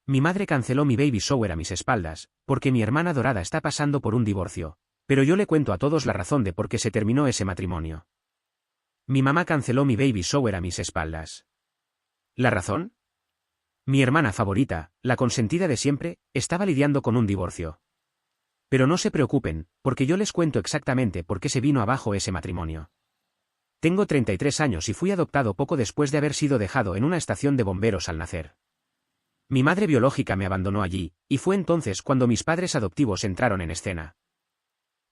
Mi madre canceló mi baby shower a mis espaldas, porque mi hermana adorada está pasando por un divorcio. Pero yo le cuento a todos la razón de por qué se terminó ese matrimonio. Mi mamá canceló mi baby shower a mis espaldas. ¿La razón? Mi hermana favorita, la consentida de siempre, estaba lidiando con un divorcio. Pero no se preocupen, porque yo les cuento exactamente por qué se vino abajo ese matrimonio. Tengo 33 años y fui adoptado poco después de haber sido dejado en una estación de bomberos al nacer. Mi madre biológica me abandonó allí, y fue entonces cuando mis padres adoptivos entraron en escena.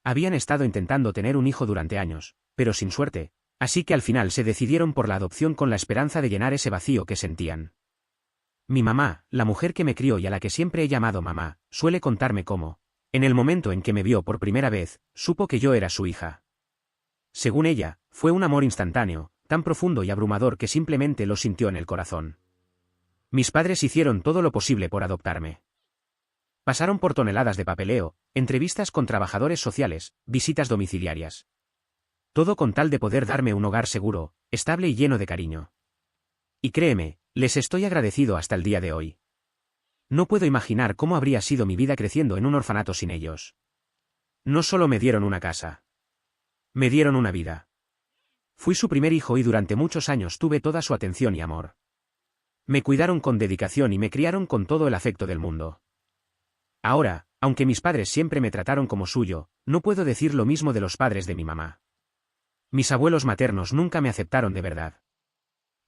Habían estado intentando tener un hijo durante años, pero sin suerte, así que al final se decidieron por la adopción con la esperanza de llenar ese vacío que sentían. Mi mamá, la mujer que me crió y a la que siempre he llamado mamá, suele contarme cómo, en el momento en que me vio por primera vez, supo que yo era su hija. Según ella, fue un amor instantáneo, tan profundo y abrumador que simplemente lo sintió en el corazón. Mis padres hicieron todo lo posible por adoptarme. Pasaron por toneladas de papeleo, entrevistas con trabajadores sociales, visitas domiciliarias. Todo con tal de poder darme un hogar seguro, estable y lleno de cariño. Y créeme, les estoy agradecido hasta el día de hoy. No puedo imaginar cómo habría sido mi vida creciendo en un orfanato sin ellos. No solo me dieron una casa. Me dieron una vida. Fui su primer hijo y durante muchos años tuve toda su atención y amor. Me cuidaron con dedicación y me criaron con todo el afecto del mundo. Ahora, aunque mis padres siempre me trataron como suyo, no puedo decir lo mismo de los padres de mi mamá. Mis abuelos maternos nunca me aceptaron de verdad.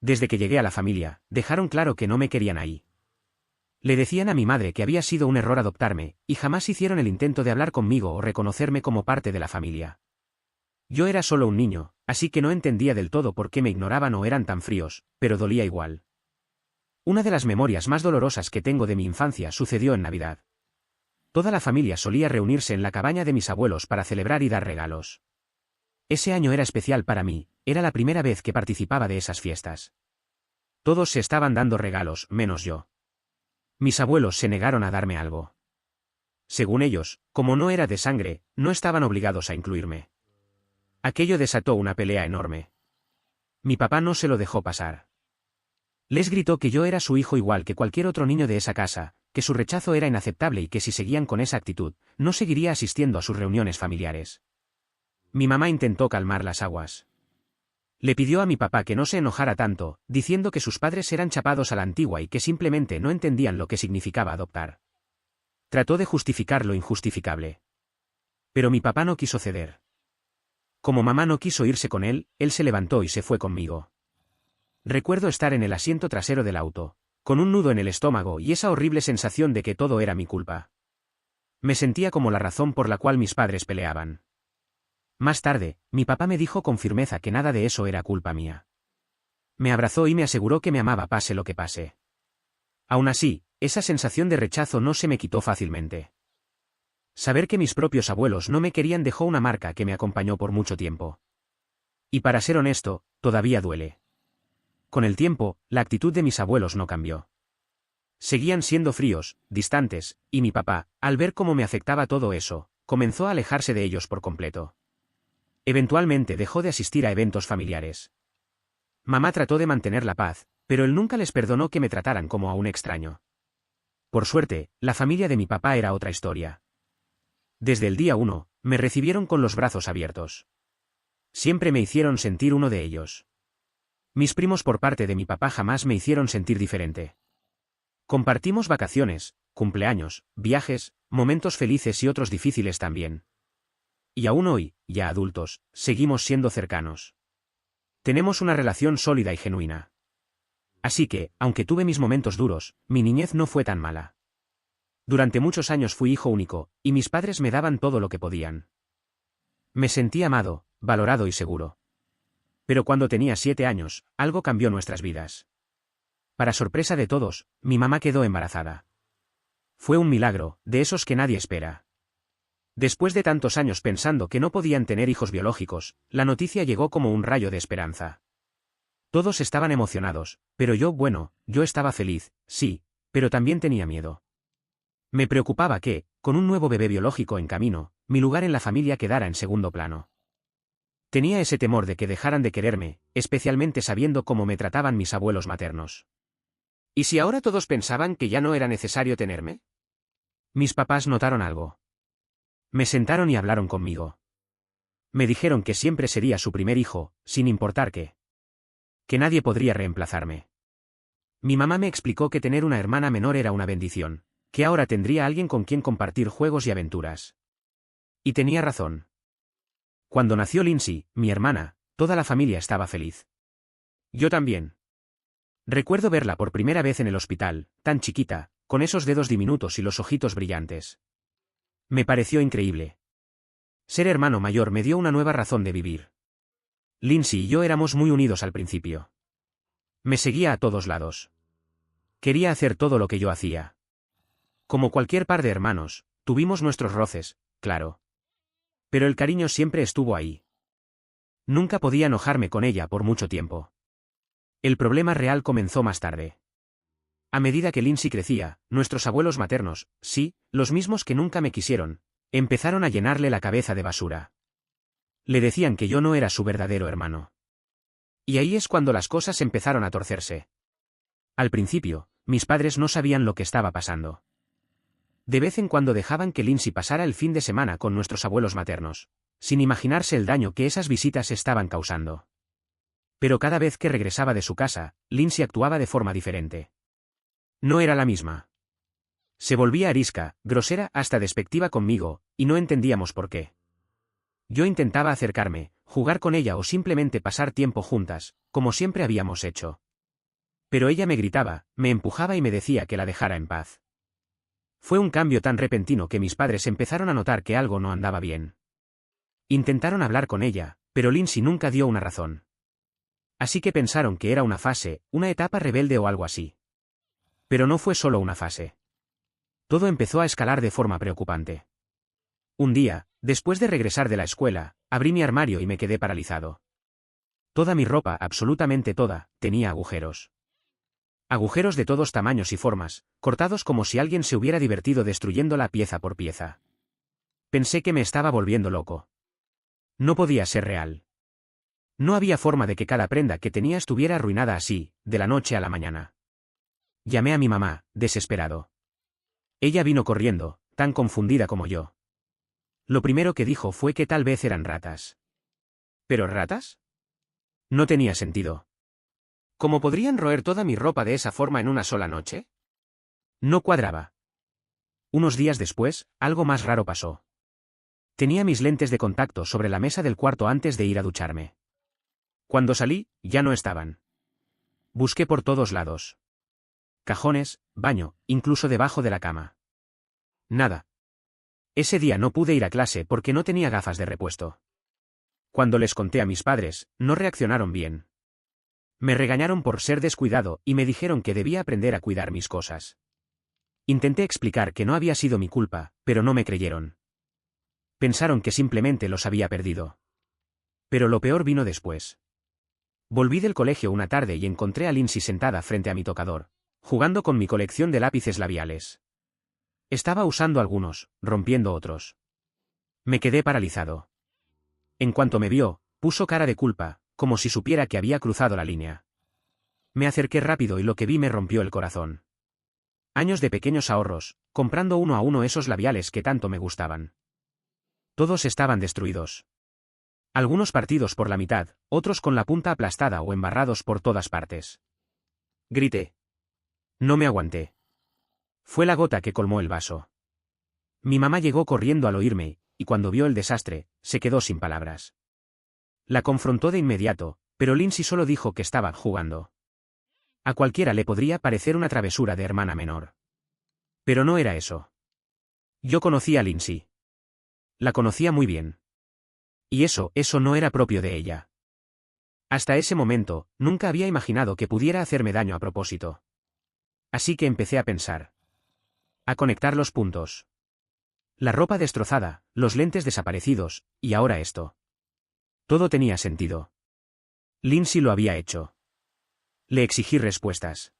Desde que llegué a la familia, dejaron claro que no me querían ahí. Le decían a mi madre que había sido un error adoptarme, y jamás hicieron el intento de hablar conmigo o reconocerme como parte de la familia. Yo era solo un niño, así que no entendía del todo por qué me ignoraban o eran tan fríos, pero dolía igual. Una de las memorias más dolorosas que tengo de mi infancia sucedió en Navidad. Toda la familia solía reunirse en la cabaña de mis abuelos para celebrar y dar regalos. Ese año era especial para mí, era la primera vez que participaba de esas fiestas. Todos se estaban dando regalos, menos yo. Mis abuelos se negaron a darme algo. Según ellos, como no era de sangre, no estaban obligados a incluirme. Aquello desató una pelea enorme. Mi papá no se lo dejó pasar. Les gritó que yo era su hijo igual que cualquier otro niño de esa casa, que su rechazo era inaceptable y que si seguían con esa actitud, no seguiría asistiendo a sus reuniones familiares. Mi mamá intentó calmar las aguas. Le pidió a mi papá que no se enojara tanto, diciendo que sus padres eran chapados a la antigua y que simplemente no entendían lo que significaba adoptar. Trató de justificar lo injustificable. Pero mi papá no quiso ceder. Como mamá no quiso irse con él se levantó y se fue conmigo. Recuerdo estar en el asiento trasero del auto, con un nudo en el estómago y esa horrible sensación de que todo era mi culpa. Me sentía como la razón por la cual mis padres peleaban. Más tarde, mi papá me dijo con firmeza que nada de eso era culpa mía. Me abrazó y me aseguró que me amaba pase lo que pase. Aún así, esa sensación de rechazo no se me quitó fácilmente. Saber que mis propios abuelos no me querían dejó una marca que me acompañó por mucho tiempo. Y para ser honesto, todavía duele. Con el tiempo, la actitud de mis abuelos no cambió. Seguían siendo fríos, distantes, y mi papá, al ver cómo me afectaba todo eso, comenzó a alejarse de ellos por completo. Eventualmente dejó de asistir a eventos familiares. Mamá trató de mantener la paz, pero él nunca les perdonó que me trataran como a un extraño. Por suerte, la familia de mi papá era otra historia. Desde el día 1, me recibieron con los brazos abiertos. Siempre me hicieron sentir uno de ellos. Mis primos por parte de mi papá jamás me hicieron sentir diferente. Compartimos vacaciones, cumpleaños, viajes, momentos felices y otros difíciles también. Y aún hoy, ya adultos, seguimos siendo cercanos. Tenemos una relación sólida y genuina. Así que, aunque tuve mis momentos duros, mi niñez no fue tan mala. Durante muchos años fui hijo único, y mis padres me daban todo lo que podían. Me sentí amado, valorado y seguro. Pero cuando tenía 7 años, algo cambió nuestras vidas. Para sorpresa de todos, mi mamá quedó embarazada. Fue un milagro, de esos que nadie espera. Después de tantos años pensando que no podían tener hijos biológicos, la noticia llegó como un rayo de esperanza. Todos estaban emocionados, pero yo estaba feliz, sí, pero también tenía miedo. Me preocupaba que, con un nuevo bebé biológico en camino, mi lugar en la familia quedara en segundo plano. Tenía ese temor de que dejaran de quererme, especialmente sabiendo cómo me trataban mis abuelos maternos. ¿Y si ahora todos pensaban que ya no era necesario tenerme? Mis papás notaron algo. Me sentaron y hablaron conmigo. Me dijeron que siempre sería su primer hijo, sin importar qué. Que nadie podría reemplazarme. Mi mamá me explicó que tener una hermana menor era una bendición, que ahora tendría alguien con quien compartir juegos y aventuras. Y tenía razón. Cuando nació Lindsay, mi hermana, toda la familia estaba feliz. Yo también. Recuerdo verla por primera vez en el hospital, tan chiquita, con esos dedos diminutos y los ojitos brillantes. Me pareció increíble. Ser hermano mayor me dio una nueva razón de vivir. Lindsay y yo éramos muy unidos al principio. Me seguía a todos lados. Quería hacer todo lo que yo hacía. Como cualquier par de hermanos, tuvimos nuestros roces, claro. Pero el cariño siempre estuvo ahí. Nunca podía enojarme con ella por mucho tiempo. El problema real comenzó más tarde. A medida que Lindsay crecía, nuestros abuelos maternos, sí, los mismos que nunca me quisieron, empezaron a llenarle la cabeza de basura. Le decían que yo no era su verdadero hermano. Y ahí es cuando las cosas empezaron a torcerse. Al principio, mis padres no sabían lo que estaba pasando. De vez en cuando dejaban que Lindsay pasara el fin de semana con nuestros abuelos maternos, sin imaginarse el daño que esas visitas estaban causando. Pero cada vez que regresaba de su casa, Lindsay actuaba de forma diferente. No era la misma. Se volvía arisca, grosera, hasta despectiva conmigo, y no entendíamos por qué. Yo intentaba acercarme, jugar con ella o simplemente pasar tiempo juntas, como siempre habíamos hecho. Pero ella me gritaba, me empujaba y me decía que la dejara en paz. Fue un cambio tan repentino que mis padres empezaron a notar que algo no andaba bien. Intentaron hablar con ella, pero Lindsay nunca dio una razón. Así que pensaron que era una fase, una etapa rebelde o algo así. Pero no fue solo una fase. Todo empezó a escalar de forma preocupante. Un día, después de regresar de la escuela, abrí mi armario y me quedé paralizado. Toda mi ropa, absolutamente toda, tenía agujeros. Agujeros de todos tamaños y formas, cortados como si alguien se hubiera divertido destruyéndola pieza por pieza. Pensé que me estaba volviendo loco. No podía ser real. No había forma de que cada prenda que tenía estuviera arruinada así, de la noche a la mañana. Llamé a mi mamá, desesperado. Ella vino corriendo, tan confundida como yo. Lo primero que dijo fue que tal vez eran ratas. ¿Pero ratas? No tenía sentido. ¿Cómo podrían roer toda mi ropa de esa forma en una sola noche? No cuadraba. Unos días después, algo más raro pasó. Tenía mis lentes de contacto sobre la mesa del cuarto antes de ir a ducharme. Cuando salí, ya no estaban. Busqué por todos lados. Cajones, baño, incluso debajo de la cama. Nada. Ese día no pude ir a clase porque no tenía gafas de repuesto. Cuando les conté a mis padres, no reaccionaron bien. Me regañaron por ser descuidado y me dijeron que debía aprender a cuidar mis cosas. Intenté explicar que no había sido mi culpa, pero no me creyeron. Pensaron que simplemente los había perdido. Pero lo peor vino después. Volví del colegio una tarde y encontré a Lindsay sentada frente a mi tocador, jugando con mi colección de lápices labiales. Estaba usando algunos, rompiendo otros. Me quedé paralizado. En cuanto me vio, puso cara de culpa, como si supiera que había cruzado la línea. Me acerqué rápido y lo que vi me rompió el corazón. Años de pequeños ahorros, comprando uno a uno esos labiales que tanto me gustaban. Todos estaban destruidos. Algunos partidos por la mitad, otros con la punta aplastada o embarrados por todas partes. Grité. No me aguanté. Fue la gota que colmó el vaso. Mi mamá llegó corriendo al oírme, y cuando vio el desastre, se quedó sin palabras. La confrontó de inmediato, pero Lindsay solo dijo que estaba jugando. A cualquiera le podría parecer una travesura de hermana menor. Pero no era eso. Yo conocía a Lindsay. La conocía muy bien. Y eso no era propio de ella. Hasta ese momento, nunca había imaginado que pudiera hacerme daño a propósito. Así que empecé a pensar. A conectar los puntos. La ropa destrozada, los lentes desaparecidos, y ahora esto. Todo tenía sentido. Lindsay lo había hecho. Le exigí respuestas.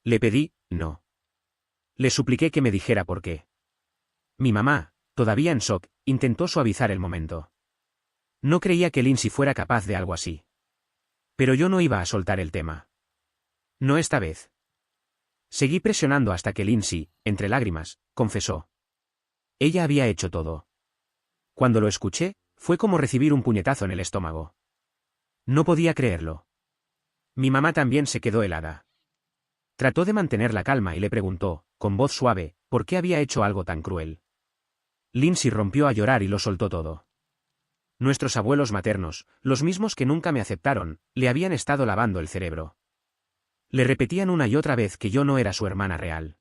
Le pedí, no. Le supliqué que me dijera por qué. Mi mamá, todavía en shock, intentó suavizar el momento. No creía que Lindsay fuera capaz de algo así. Pero yo no iba a soltar el tema. No esta vez. Seguí presionando hasta que Lindsay, entre lágrimas, confesó. Ella había hecho todo. Cuando lo escuché, fue como recibir un puñetazo en el estómago. No podía creerlo. Mi mamá también se quedó helada. Trató de mantener la calma y le preguntó, con voz suave, por qué había hecho algo tan cruel. Lindsay rompió a llorar y lo soltó todo. Nuestros abuelos maternos, los mismos que nunca me aceptaron, le habían estado lavando el cerebro. Le repetían una y otra vez que yo no era su hermana real.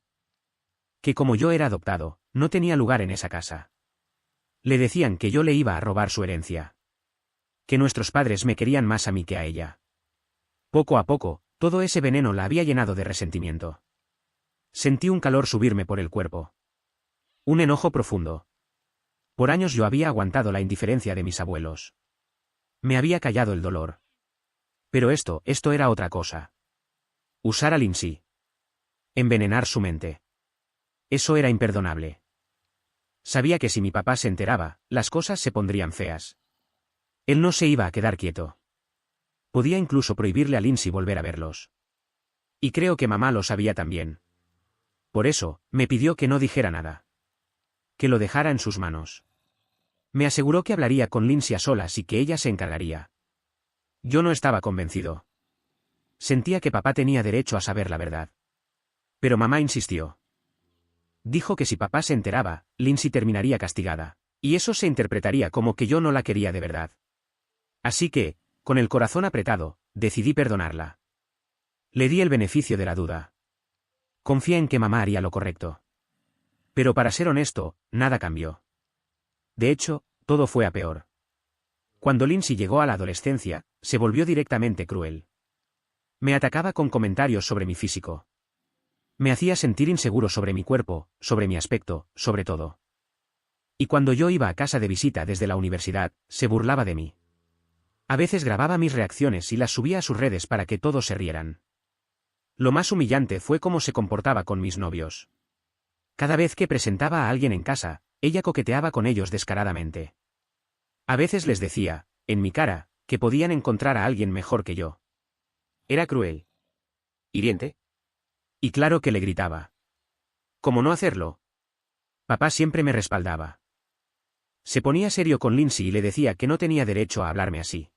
Que como yo era adoptado, no tenía lugar en esa casa. Le decían que yo le iba a robar su herencia. Que nuestros padres me querían más a mí que a ella. Poco a poco, todo ese veneno la había llenado de resentimiento. Sentí un calor subirme por el cuerpo. Un enojo profundo. Por años yo había aguantado la indiferencia de mis abuelos. Me había callado el dolor. Pero esto era otra cosa. Usar a Lindsay. Envenenar su mente. Eso era imperdonable. Sabía que si mi papá se enteraba, las cosas se pondrían feas. Él no se iba a quedar quieto. Podía incluso prohibirle a Lindsay volver a verlos. Y creo que mamá lo sabía también. Por eso, me pidió que no dijera nada. Que lo dejara en sus manos. Me aseguró que hablaría con Lindsay a solas y que ella se encargaría. Yo no estaba convencido. Sentía que papá tenía derecho a saber la verdad. Pero mamá insistió. Dijo que si papá se enteraba, Lindsay terminaría castigada, y eso se interpretaría como que yo no la quería de verdad. Así que, con el corazón apretado, decidí perdonarla. Le di el beneficio de la duda. Confié en que mamá haría lo correcto. Pero para ser honesto, nada cambió. De hecho, todo fue a peor. Cuando Lindsay llegó a la adolescencia, se volvió directamente cruel. Me atacaba con comentarios sobre mi físico. Me hacía sentir inseguro sobre mi cuerpo, sobre mi aspecto, sobre todo. Y cuando yo iba a casa de visita desde la universidad, se burlaba de mí. A veces grababa mis reacciones y las subía a sus redes para que todos se rieran. Lo más humillante fue cómo se comportaba con mis novios. Cada vez que presentaba a alguien en casa, ella coqueteaba con ellos descaradamente. A veces les decía, en mi cara, que podían encontrar a alguien mejor que yo. Era cruel. Hiriente. Y claro que le gritaba. ¿Cómo no hacerlo? Papá siempre me respaldaba. Se ponía serio con Lindsay y le decía que no tenía derecho a hablarme así.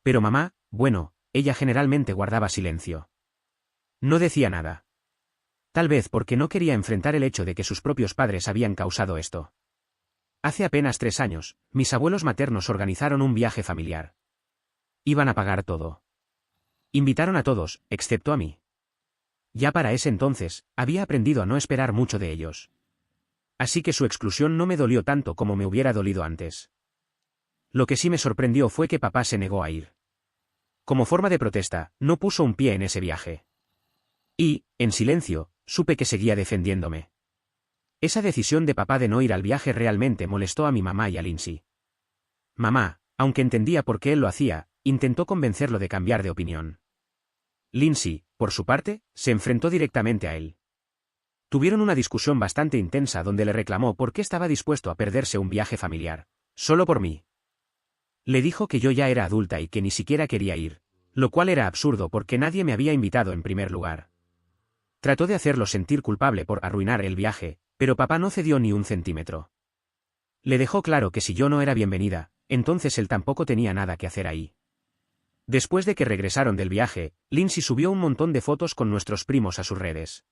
Pero mamá, bueno, ella generalmente guardaba silencio. No decía nada. Tal vez porque no quería enfrentar el hecho de que sus propios padres habían causado esto. Hace apenas 3 años, mis abuelos maternos organizaron un viaje familiar. Iban a pagar todo. Invitaron a todos, excepto a mí. Ya para ese entonces, había aprendido a no esperar mucho de ellos. Así que su exclusión no me dolió tanto como me hubiera dolido antes. Lo que sí me sorprendió fue que papá se negó a ir. Como forma de protesta, no puso un pie en ese viaje. Y, en silencio, supe que seguía defendiéndome. Esa decisión de papá de no ir al viaje realmente molestó a mi mamá y a Lindsay. Mamá, aunque entendía por qué él lo hacía, intentó convencerlo de cambiar de opinión. Lindsay, por su parte, se enfrentó directamente a él. Tuvieron una discusión bastante intensa donde le reclamó por qué estaba dispuesto a perderse un viaje familiar, solo por mí. Le dijo que yo ya era adulta y que ni siquiera quería ir, lo cual era absurdo porque nadie me había invitado en primer lugar. Trató de hacerlo sentir culpable por arruinar el viaje, pero papá no cedió ni un centímetro. Le dejó claro que si yo no era bienvenida, entonces él tampoco tenía nada que hacer ahí. Después de que regresaron del viaje, Lindsay subió un montón de fotos con nuestros primos a sus redes.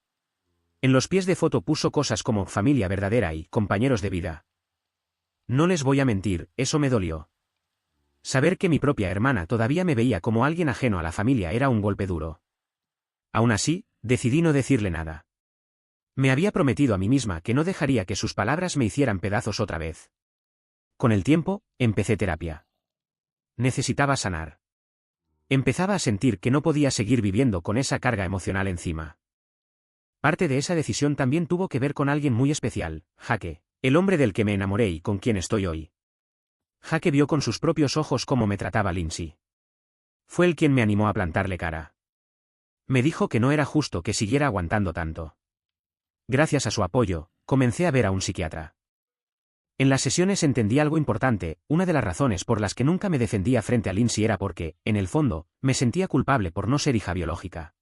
En los pies de foto puso cosas como familia verdadera y compañeros de vida. No les voy a mentir, eso me dolió. Saber que mi propia hermana todavía me veía como alguien ajeno a la familia era un golpe duro. Aún así, decidí no decirle nada. Me había prometido a mí misma que no dejaría que sus palabras me hicieran pedazos otra vez. Con el tiempo, empecé terapia. Necesitaba sanar. Empezaba a sentir que no podía seguir viviendo con esa carga emocional encima. Parte de esa decisión también tuvo que ver con alguien muy especial, Jake, el hombre del que me enamoré y con quien estoy hoy. Jake vio con sus propios ojos cómo me trataba Lindsay. Fue él quien me animó a plantarle cara. Me dijo que no era justo que siguiera aguantando tanto. Gracias a su apoyo, comencé a ver a un psiquiatra. En las sesiones entendí algo importante, una de las razones por las que nunca me defendía frente a Lindsay era porque, en el fondo, me sentía culpable por no ser hija biológica.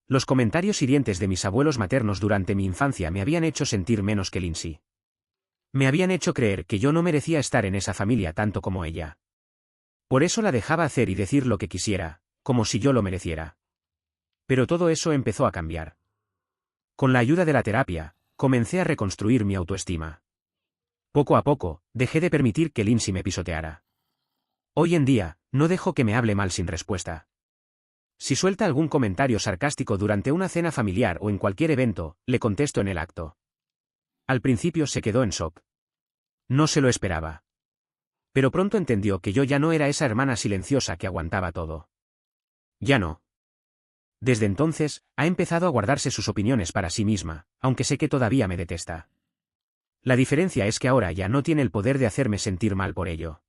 Los comentarios hirientes de mis abuelos maternos durante mi infancia me habían hecho sentir menos que Lindsay. Me habían hecho creer que yo no merecía estar en esa familia tanto como ella. Por eso la dejaba hacer y decir lo que quisiera, como si yo lo mereciera. Pero todo eso empezó a cambiar. Con la ayuda de la terapia, comencé a reconstruir mi autoestima. Poco a poco, dejé de permitir que Lindsay me pisoteara. Hoy en día, no dejo que me hable mal sin respuesta. Si suelta algún comentario sarcástico durante una cena familiar o en cualquier evento, le contesto en el acto. Al principio se quedó en shock. No se lo esperaba. Pero pronto entendió que yo ya no era esa hermana silenciosa que aguantaba todo. Ya no. Desde entonces, ha empezado a guardarse sus opiniones para sí misma, aunque sé que todavía me detesta. La diferencia es que ahora ya no tiene el poder de hacerme sentir mal por ello.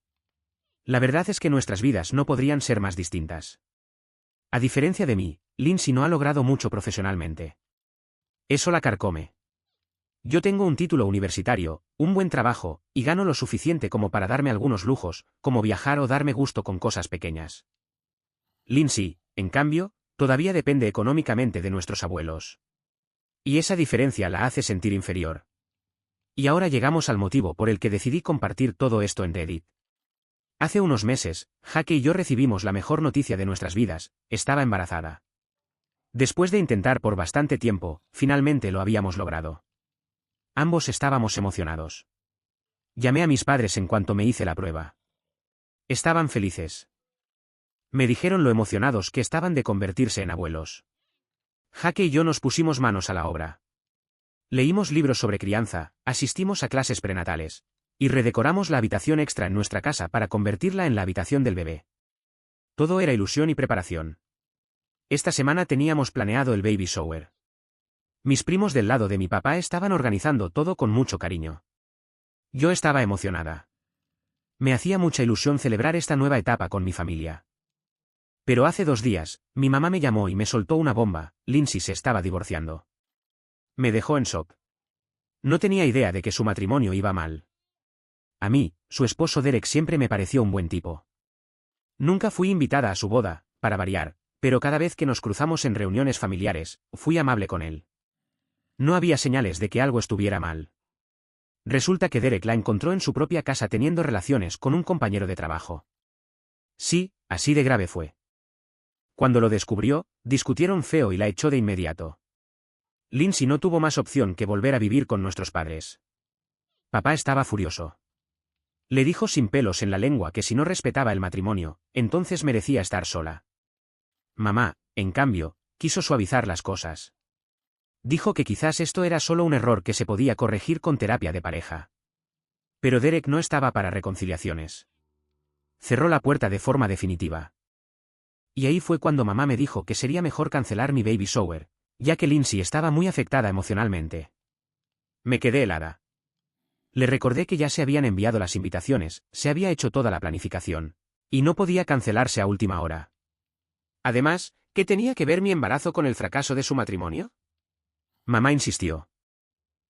La verdad es que nuestras vidas no podrían ser más distintas. A diferencia de mí, Lindsay no ha logrado mucho profesionalmente. Eso la carcome. Yo tengo un título universitario, un buen trabajo, y gano lo suficiente como para darme algunos lujos, como viajar o darme gusto con cosas pequeñas. Lindsay, en cambio, todavía depende económicamente de nuestros abuelos. Y esa diferencia la hace sentir inferior. Y ahora llegamos al motivo por el que decidí compartir todo esto en Reddit. Hace unos meses, Jaque y yo recibimos la mejor noticia de nuestras vidas: estaba embarazada. Después de intentar por bastante tiempo, finalmente lo habíamos logrado. Ambos estábamos emocionados. Llamé a mis padres en cuanto me hice la prueba. Estaban felices. Me dijeron lo emocionados que estaban de convertirse en abuelos. Jaque y yo nos pusimos manos a la obra. Leímos libros sobre crianza, asistimos a clases prenatales, y redecoramos la habitación extra en nuestra casa para convertirla en la habitación del bebé. Todo era ilusión y preparación. Esta semana teníamos planeado el baby shower. Mis primos del lado de mi papá estaban organizando todo con mucho cariño. Yo estaba emocionada. Me hacía mucha ilusión celebrar esta nueva etapa con mi familia. Pero hace 2 días, mi mamá me llamó y me soltó una bomba: Lindsay se estaba divorciando. Me dejó en shock. No tenía idea de que su matrimonio iba mal. A mí, su esposo Derek siempre me pareció un buen tipo. Nunca fui invitada a su boda, para variar, pero cada vez que nos cruzamos en reuniones familiares, fui amable con él. No había señales de que algo estuviera mal. Resulta que Derek la encontró en su propia casa teniendo relaciones con un compañero de trabajo. Sí, así de grave fue. Cuando lo descubrió, discutieron feo y la echó de inmediato. Lindsay no tuvo más opción que volver a vivir con nuestros padres. Papá estaba furioso. Le dijo sin pelos en la lengua que si no respetaba el matrimonio, entonces merecía estar sola. Mamá, en cambio, quiso suavizar las cosas. Dijo que quizás esto era solo un error que se podía corregir con terapia de pareja. Pero Derek no estaba para reconciliaciones. Cerró la puerta de forma definitiva. Y ahí fue cuando mamá me dijo que sería mejor cancelar mi baby shower, ya que Lindsay estaba muy afectada emocionalmente. Me quedé helada. Le recordé que ya se habían enviado las invitaciones, se había hecho toda la planificación, y no podía cancelarse a última hora. Además, ¿qué tenía que ver mi embarazo con el fracaso de su matrimonio? Mamá insistió.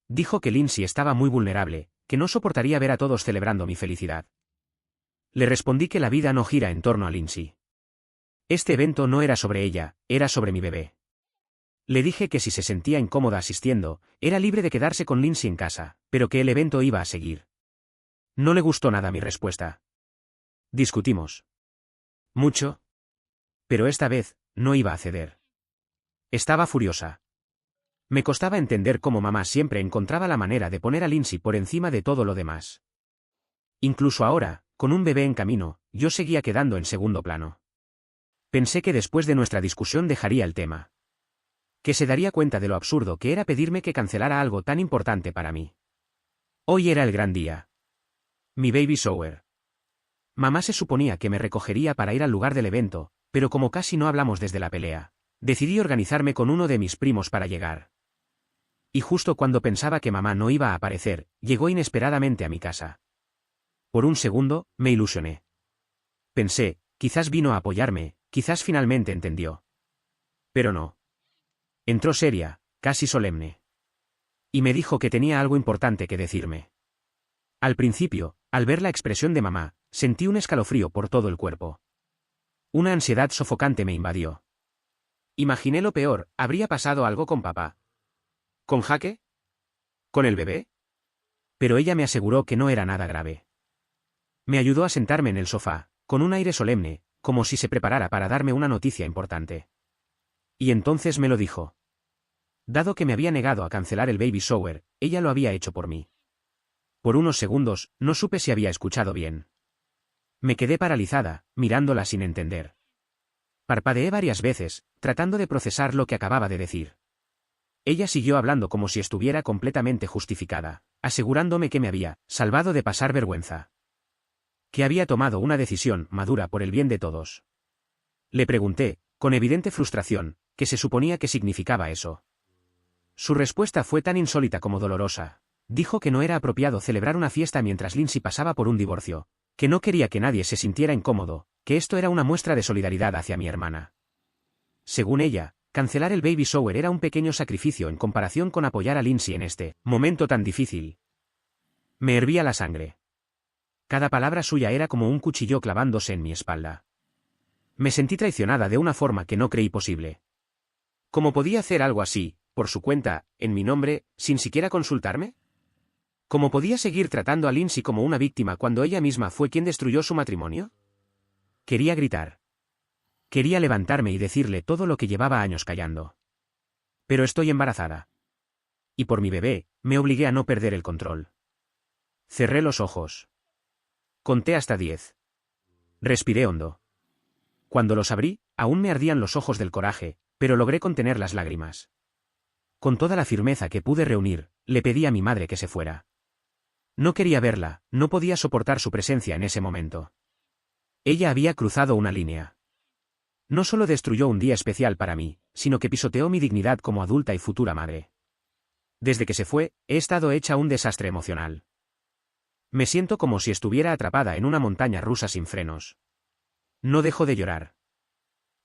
Dijo que Lindsay estaba muy vulnerable, que no soportaría ver a todos celebrando mi felicidad. Le respondí que la vida no gira en torno a Lindsay. Este evento no era sobre ella, era sobre mi bebé. Le dije que si se sentía incómoda asistiendo, era libre de quedarse con Lindsay en casa, pero que el evento iba a seguir. No le gustó nada mi respuesta. Discutimos. Mucho. Pero esta vez, no iba a ceder. Estaba furiosa. Me costaba entender cómo mamá siempre encontraba la manera de poner a Lindsay por encima de todo lo demás. Incluso ahora, con un bebé en camino, yo seguía quedando en segundo plano. Pensé que después de nuestra discusión dejaría el tema. Que se daría cuenta de lo absurdo que era pedirme que cancelara algo tan importante para mí. Hoy era el gran día. Mi baby shower. Mamá se suponía que me recogería para ir al lugar del evento, pero como casi no hablamos desde la pelea, decidí organizarme con uno de mis primos para llegar. Y justo cuando pensaba que mamá no iba a aparecer, llegó inesperadamente a mi casa. Por un segundo, me ilusioné. Pensé, quizás vino a apoyarme, quizás finalmente entendió. Pero no. Entró seria, casi solemne. Y me dijo que tenía algo importante que decirme. Al principio, al ver la expresión de mamá, sentí un escalofrío por todo el cuerpo. Una ansiedad sofocante me invadió. Imaginé lo peor, ¿habría pasado algo con papá? ¿Con Jaque? ¿Con el bebé? Pero ella me aseguró que no era nada grave. Me ayudó a sentarme en el sofá, con un aire solemne, como si se preparara para darme una noticia importante. Y entonces me lo dijo. Dado que me había negado a cancelar el baby shower, ella lo había hecho por mí. Por unos segundos, no supe si había escuchado bien. Me quedé paralizada, mirándola sin entender. Parpadeé varias veces, tratando de procesar lo que acababa de decir. Ella siguió hablando como si estuviera completamente justificada, asegurándome que me había salvado de pasar vergüenza. Que había tomado una decisión madura por el bien de todos. Le pregunté, con evidente frustración, qué se suponía que significaba eso. Su respuesta fue tan insólita como dolorosa. Dijo que no era apropiado celebrar una fiesta mientras Lindsay pasaba por un divorcio, que no quería que nadie se sintiera incómodo, que esto era una muestra de solidaridad hacia mi hermana. Según ella, cancelar el baby shower era un pequeño sacrificio en comparación con apoyar a Lindsay en este momento tan difícil. Me hervía la sangre. Cada palabra suya era como un cuchillo clavándose en mi espalda. Me sentí traicionada de una forma que no creí posible. ¿Cómo podía hacer algo así, por su cuenta, en mi nombre, sin siquiera consultarme? ¿Cómo podía seguir tratando a Lindsay como una víctima cuando ella misma fue quien destruyó su matrimonio? Quería gritar. Quería levantarme y decirle todo lo que llevaba años callando. Pero estoy embarazada. Y por mi bebé, me obligué a no perder el control. Cerré los ojos. Conté hasta 10. Respiré hondo. Cuando los abrí, aún me ardían los ojos del coraje, pero logré contener las lágrimas. Con toda la firmeza que pude reunir, le pedí a mi madre que se fuera. No quería verla, no podía soportar su presencia en ese momento. Ella había cruzado una línea. No solo destruyó un día especial para mí, sino que pisoteó mi dignidad como adulta y futura madre. Desde que se fue, he estado hecha un desastre emocional. Me siento como si estuviera atrapada en una montaña rusa sin frenos. No dejo de llorar.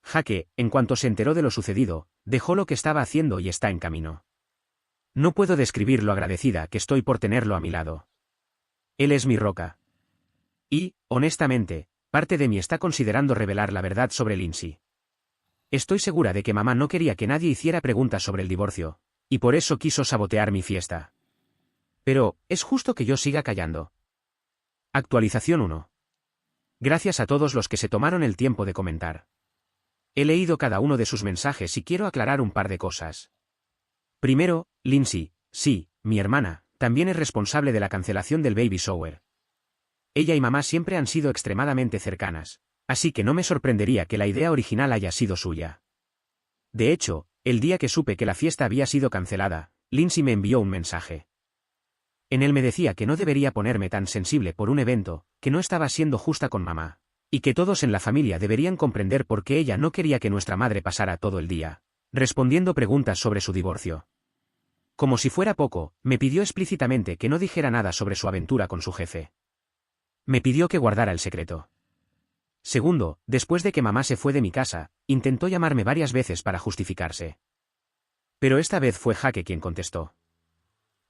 Jaque, en cuanto se enteró de lo sucedido, dejó lo que estaba haciendo y está en camino. No puedo describir lo agradecida que estoy por tenerlo a mi lado. Él es mi roca. Y, honestamente, parte de mí está considerando revelar la verdad sobre Lindsay. Estoy segura de que mamá no quería que nadie hiciera preguntas sobre el divorcio, y por eso quiso sabotear mi fiesta. Pero, es justo que yo siga callando. Actualización 1. Gracias a todos los que se tomaron el tiempo de comentar. He leído cada uno de sus mensajes y quiero aclarar un par de cosas. Primero, Lindsay, sí, mi hermana, también es responsable de la cancelación del baby shower. Ella y mamá siempre han sido extremadamente cercanas, así que no me sorprendería que la idea original haya sido suya. De hecho, el día que supe que la fiesta había sido cancelada, Lindsay me envió un mensaje. En él me decía que no debería ponerme tan sensible por un evento, que no estaba siendo justa con mamá, y que todos en la familia deberían comprender por qué ella no quería que nuestra madre pasara todo el día respondiendo preguntas sobre su divorcio. Como si fuera poco, me pidió explícitamente que no dijera nada sobre su aventura con su jefe. Me pidió que guardara el secreto. Segundo, después de que mamá se fue de mi casa, intentó llamarme varias veces para justificarse. Pero esta vez fue Jaque quien contestó.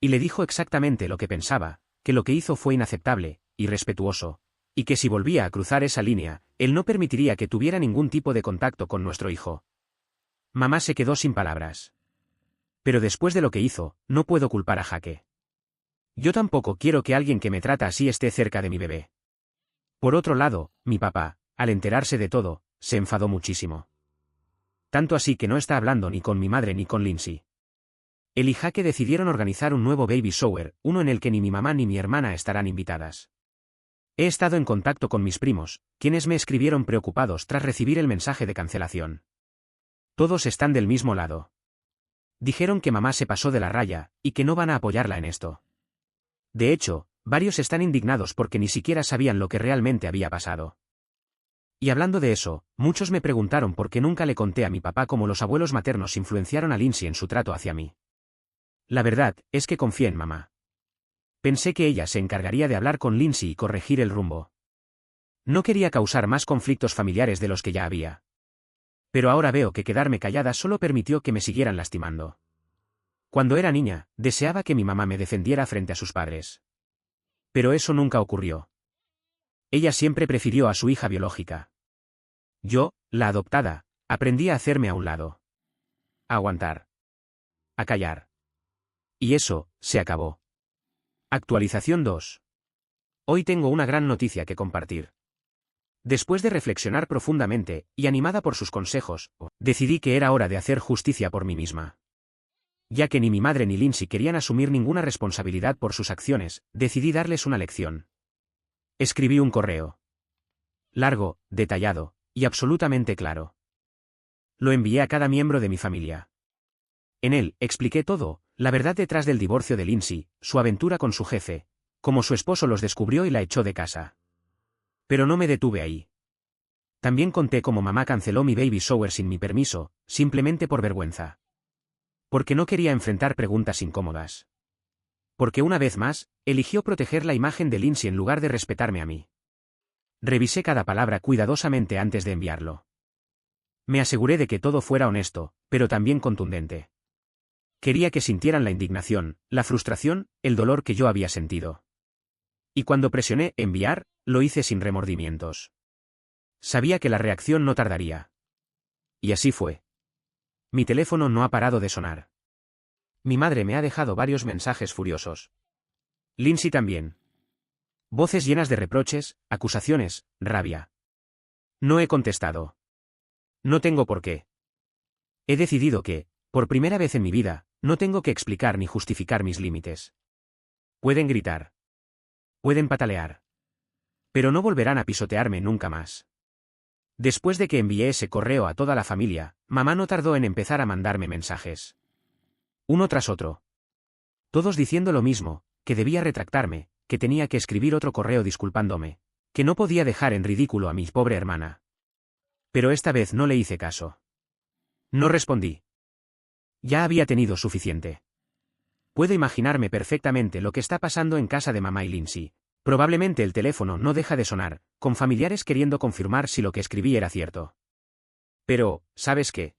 Y le dijo exactamente lo que pensaba, que lo que hizo fue inaceptable, irrespetuoso, y que si volvía a cruzar esa línea, él no permitiría que tuviera ningún tipo de contacto con nuestro hijo. Mamá se quedó sin palabras. Pero después de lo que hizo, no puedo culpar a Jaque. Yo tampoco quiero que alguien que me trata así esté cerca de mi bebé. Por otro lado, mi papá, al enterarse de todo, se enfadó muchísimo. Tanto así que no está hablando ni con mi madre ni con Lindsay. Él y Jaque decidieron organizar un nuevo baby shower, uno en el que ni mi mamá ni mi hermana estarán invitadas. He estado en contacto con mis primos, quienes me escribieron preocupados tras recibir el mensaje de cancelación. Todos están del mismo lado. Dijeron que mamá se pasó de la raya, y que no van a apoyarla en esto. De hecho, varios están indignados porque ni siquiera sabían lo que realmente había pasado. Y hablando de eso, muchos me preguntaron por qué nunca le conté a mi papá cómo los abuelos maternos influenciaron a Lindsay en su trato hacia mí. La verdad, es que confié en mamá. Pensé que ella se encargaría de hablar con Lindsay y corregir el rumbo. No quería causar más conflictos familiares de los que ya había. Pero ahora veo que quedarme callada solo permitió que me siguieran lastimando. Cuando era niña, deseaba que mi mamá me defendiera frente a sus padres. Pero eso nunca ocurrió. Ella siempre prefirió a su hija biológica. Yo, la adoptada, aprendí a hacerme a un lado. a aguantar, a callar. Y eso, se acabó. Actualización 2. Hoy tengo una gran noticia que compartir. Después de reflexionar profundamente, y animada por sus consejos, decidí que era hora de hacer justicia por mí misma. Ya que ni mi madre ni Lindsay querían asumir ninguna responsabilidad por sus acciones, decidí darles una lección. Escribí un correo. Largo, detallado, y absolutamente claro. Lo envié a cada miembro de mi familia. En él, expliqué todo, la verdad detrás del divorcio de Lindsay, su aventura con su jefe, cómo su esposo los descubrió y la echó de casa. Pero no me detuve ahí. También conté cómo mamá canceló mi baby shower sin mi permiso, simplemente por vergüenza. Porque no quería enfrentar preguntas incómodas. Porque una vez más, eligió proteger la imagen de Lindsay en lugar de respetarme a mí. Revisé cada palabra cuidadosamente antes de enviarlo. Me aseguré de que todo fuera honesto, pero también contundente. Quería que sintieran la indignación, la frustración, el dolor que yo había sentido. Y cuando presioné enviar, lo hice sin remordimientos. Sabía que la reacción no tardaría. Y así fue. Mi teléfono no ha parado de sonar. Mi madre me ha dejado varios mensajes furiosos. Lindsay también. Voces llenas de reproches, acusaciones, rabia. No he contestado. No tengo por qué. He decidido que, por primera vez en mi vida, no tengo que explicar ni justificar mis límites. Pueden gritar. Pueden patalear. Pero no volverán a pisotearme nunca más. Después de que envié ese correo a toda la familia, mamá no tardó en empezar a mandarme mensajes. Uno tras otro. Todos diciendo lo mismo, que debía retractarme, que tenía que escribir otro correo disculpándome, que no podía dejar en ridículo a mi pobre hermana. Pero esta vez no le hice caso. No respondí. Ya había tenido suficiente. Puedo imaginarme perfectamente lo que está pasando en casa de mamá y Lindsay. Probablemente el teléfono no deja de sonar, con familiares queriendo confirmar si lo que escribí era cierto. Pero, ¿sabes qué?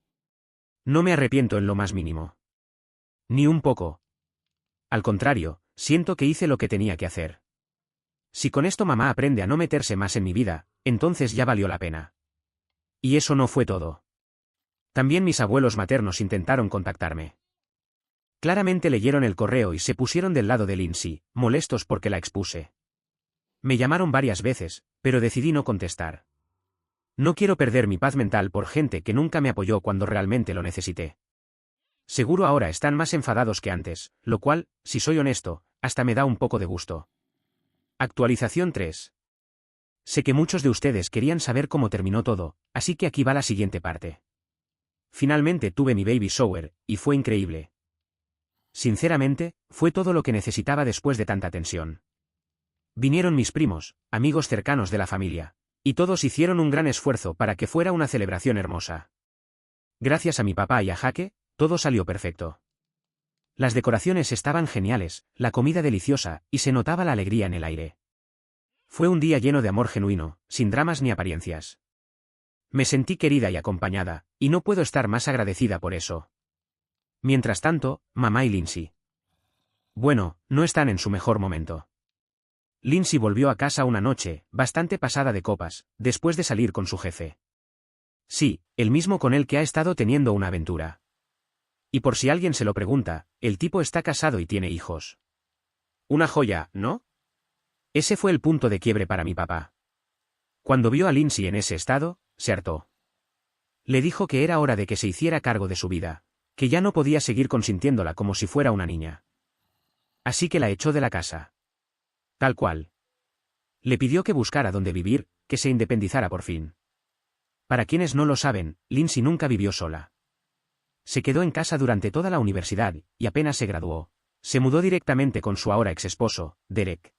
No me arrepiento en lo más mínimo. Ni un poco. Al contrario, siento que hice lo que tenía que hacer. Si con esto mamá aprende a no meterse más en mi vida, entonces ya valió la pena. Y eso no fue todo. También mis abuelos maternos intentaron contactarme. Claramente leyeron el correo y se pusieron del lado de Lindsay, molestos porque la expuse. Me llamaron varias veces, pero decidí no contestar. No quiero perder mi paz mental por gente que nunca me apoyó cuando realmente lo necesité. Seguro ahora están más enfadados que antes, lo cual, si soy honesto, hasta me da un poco de gusto. Actualización 3. Sé que muchos de ustedes querían saber cómo terminó todo, así que aquí va la siguiente parte. Finalmente tuve mi baby shower, y fue increíble. Sinceramente, fue todo lo que necesitaba después de tanta tensión. Vinieron mis primos, amigos cercanos de la familia, y todos hicieron un gran esfuerzo para que fuera una celebración hermosa. Gracias a mi papá y a Jaque, todo salió perfecto. Las decoraciones estaban geniales, la comida deliciosa, y se notaba la alegría en el aire. Fue un día lleno de amor genuino, sin dramas ni apariencias. Me sentí querida y acompañada, y no puedo estar más agradecida por eso. Mientras tanto, mamá y Lindsay. Bueno, no están en su mejor momento. Lindsay volvió a casa una noche, bastante pasada de copas, después de salir con su jefe. Sí, el mismo con el que ha estado teniendo una aventura. Y por si alguien se lo pregunta, el tipo está casado y tiene hijos. Una joya, ¿no? Ese fue el punto de quiebre para mi papá. Cuando vio a Lindsay en ese estado, se hartó. Le dijo que era hora de que se hiciera cargo de su vida, que ya no podía seguir consintiéndola como si fuera una niña. Así que la echó de la casa. Tal cual. Le pidió que buscara dónde vivir, que se independizara por fin. Para quienes no lo saben, Lindsay nunca vivió sola. Se quedó en casa durante toda la universidad, y apenas se graduó, se mudó directamente con su ahora exesposo, Derek.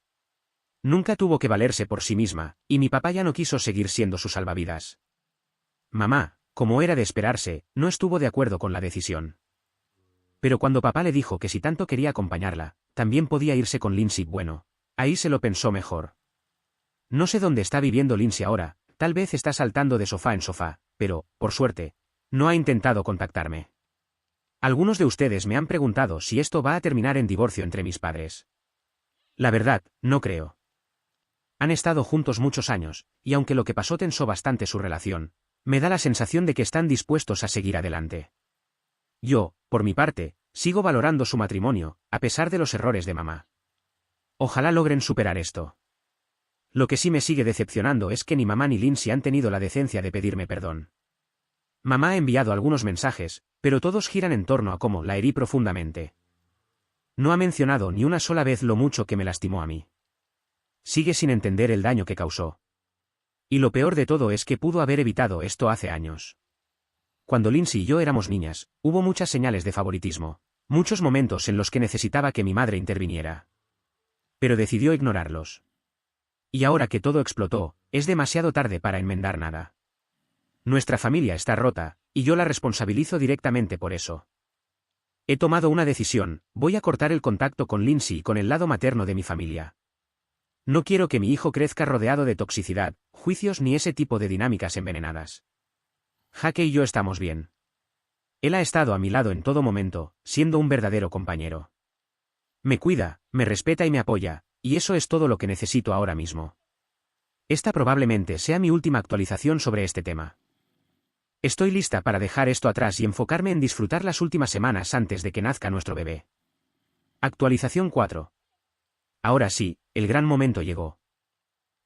Nunca tuvo que valerse por sí misma, y mi papá ya no quiso seguir siendo su salvavidas. Mamá, como era de esperarse, no estuvo de acuerdo con la decisión. Pero cuando papá le dijo que si tanto quería acompañarla, también podía irse con Lindsay, bueno, ahí se lo pensó mejor. No sé dónde está viviendo Lindsay ahora, tal vez está saltando de sofá en sofá, pero, por suerte, no ha intentado contactarme. Algunos de ustedes me han preguntado si esto va a terminar en divorcio entre mis padres. La verdad, no creo. Han estado juntos muchos años, y aunque lo que pasó tensó bastante su relación, me da la sensación de que están dispuestos a seguir adelante. Yo, por mi parte, sigo valorando su matrimonio, a pesar de los errores de mamá. Ojalá logren superar esto. Lo que sí me sigue decepcionando es que ni mamá ni Lindsay han tenido la decencia de pedirme perdón. Mamá ha enviado algunos mensajes, pero todos giran en torno a cómo la herí profundamente. No ha mencionado ni una sola vez lo mucho que me lastimó a mí. Sigue sin entender el daño que causó. Y lo peor de todo es que pudo haber evitado esto hace años. Cuando Lindsay y yo éramos niñas, hubo muchas señales de favoritismo, muchos momentos en los que necesitaba que mi madre interviniera. Pero decidió ignorarlos. Y ahora que todo explotó, es demasiado tarde para enmendar nada. Nuestra familia está rota, y yo la responsabilizo directamente por eso. He tomado una decisión, voy a cortar el contacto con Lindsay y con el lado materno de mi familia. No quiero que mi hijo crezca rodeado de toxicidad, juicios ni ese tipo de dinámicas envenenadas. Jake y yo estamos bien. Él ha estado a mi lado en todo momento, siendo un verdadero compañero. Me cuida, me respeta y me apoya, y eso es todo lo que necesito ahora mismo. Esta probablemente sea mi última actualización sobre este tema. Estoy lista para dejar esto atrás y enfocarme en disfrutar las últimas semanas antes de que nazca nuestro bebé. Actualización 4. Ahora sí, el gran momento llegó.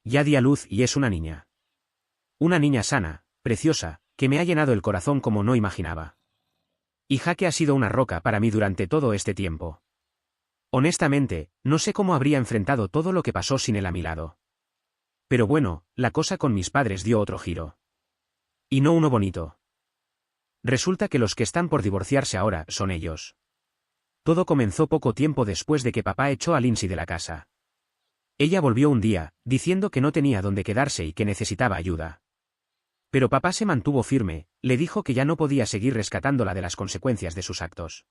Ya di a luz y es una niña. Una niña sana, preciosa, que me ha llenado el corazón como no imaginaba. Y Jake ha sido una roca para mí durante todo este tiempo. Honestamente, no sé cómo habría enfrentado todo lo que pasó sin él a mi lado. Pero bueno, la cosa con mis padres dio otro giro. Y no uno bonito. Resulta que los que están por divorciarse ahora son ellos. Todo comenzó poco tiempo después de que papá echó a Lindsay de la casa. Ella volvió un día, diciendo que no tenía dónde quedarse y que necesitaba ayuda. Pero papá se mantuvo firme, le dijo que ya no podía seguir rescatándola de las consecuencias de sus actos.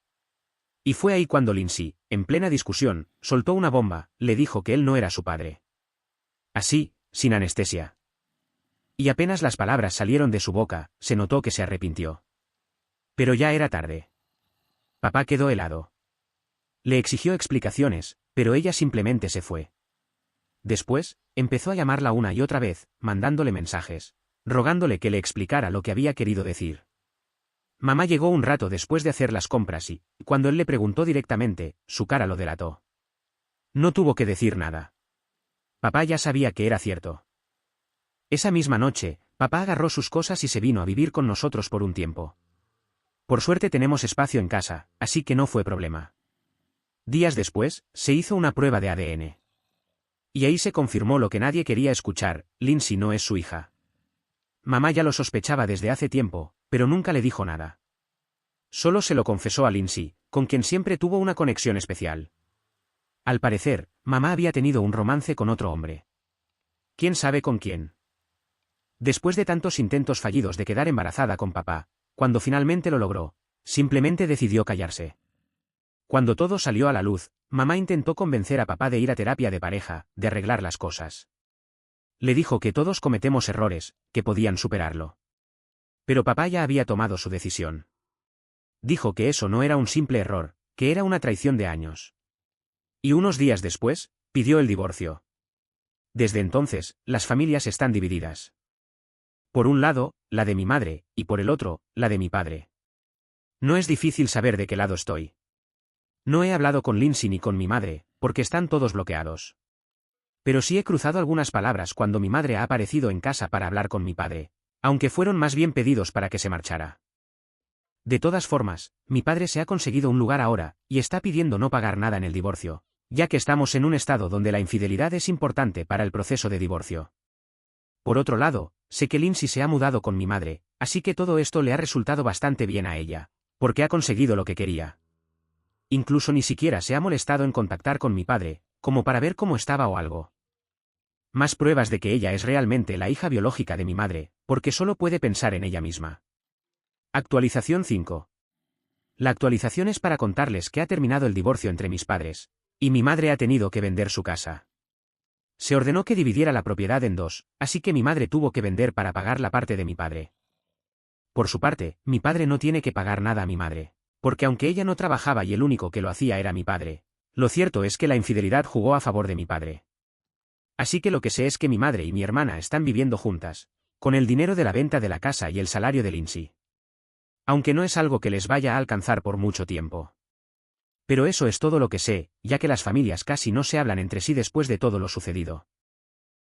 Y fue ahí cuando Lindsay, en plena discusión, soltó una bomba, le dijo que él no era su padre. Así, sin anestesia. Y apenas las palabras salieron de su boca, se notó que se arrepintió. Pero ya era tarde. Papá quedó helado. Le exigió explicaciones, pero ella simplemente se fue. Después, empezó a llamarla una y otra vez, mandándole mensajes, rogándole que le explicara lo que había querido decir. Mamá llegó un rato después de hacer las compras y, cuando él le preguntó directamente, su cara lo delató. No tuvo que decir nada. Papá ya sabía que era cierto. Esa misma noche, papá agarró sus cosas y se vino a vivir con nosotros por un tiempo. Por suerte tenemos espacio en casa, así que no fue problema. Días después, se hizo una prueba de ADN. Y ahí se confirmó lo que nadie quería escuchar, Lindsay no es su hija. Mamá ya lo sospechaba desde hace tiempo, pero nunca le dijo nada. Solo se lo confesó a Lindsay, con quien siempre tuvo una conexión especial. Al parecer, mamá había tenido un romance con otro hombre. ¿Quién sabe con quién? Después de tantos intentos fallidos de quedar embarazada con papá, cuando finalmente lo logró, simplemente decidió callarse. Cuando todo salió a la luz, mamá intentó convencer a papá de ir a terapia de pareja, de arreglar las cosas. Le dijo que todos cometemos errores, que podían superarlo. Pero papá ya había tomado su decisión. Dijo que eso no era un simple error, que era una traición de años. Y unos días después, pidió el divorcio. Desde entonces, las familias están divididas. Por un lado, la de mi madre, y por el otro, la de mi padre. No es difícil saber de qué lado estoy. No he hablado con Lindsay ni con mi madre, porque están todos bloqueados. Pero sí he cruzado algunas palabras cuando mi madre ha aparecido en casa para hablar con mi padre, aunque fueron más bien pedidos para que se marchara. De todas formas, mi padre se ha conseguido un lugar ahora, y está pidiendo no pagar nada en el divorcio, ya que estamos en un estado donde la infidelidad es importante para el proceso de divorcio. Por otro lado, sé que Lindsay se ha mudado con mi madre, así que todo esto le ha resultado bastante bien a ella, porque ha conseguido lo que quería. Incluso ni siquiera se ha molestado en contactar con mi padre, como para ver cómo estaba o algo. Más pruebas de que ella es realmente la hija biológica de mi madre, porque solo puede pensar en ella misma. Actualización 5. La actualización es para contarles que ha terminado el divorcio entre mis padres, y mi madre ha tenido que vender su casa. Se ordenó que dividiera la propiedad en dos, así que mi madre tuvo que vender para pagar la parte de mi padre. Por su parte, mi padre no tiene que pagar nada a mi madre, porque aunque ella no trabajaba y el único que lo hacía era mi padre, lo cierto es que la infidelidad jugó a favor de mi padre. Así que lo que sé es que mi madre y mi hermana están viviendo juntas, con el dinero de la venta de la casa y el salario de Lindsay. Aunque no es algo que les vaya a alcanzar por mucho tiempo. Pero eso es todo lo que sé, ya que las familias casi no se hablan entre sí después de todo lo sucedido.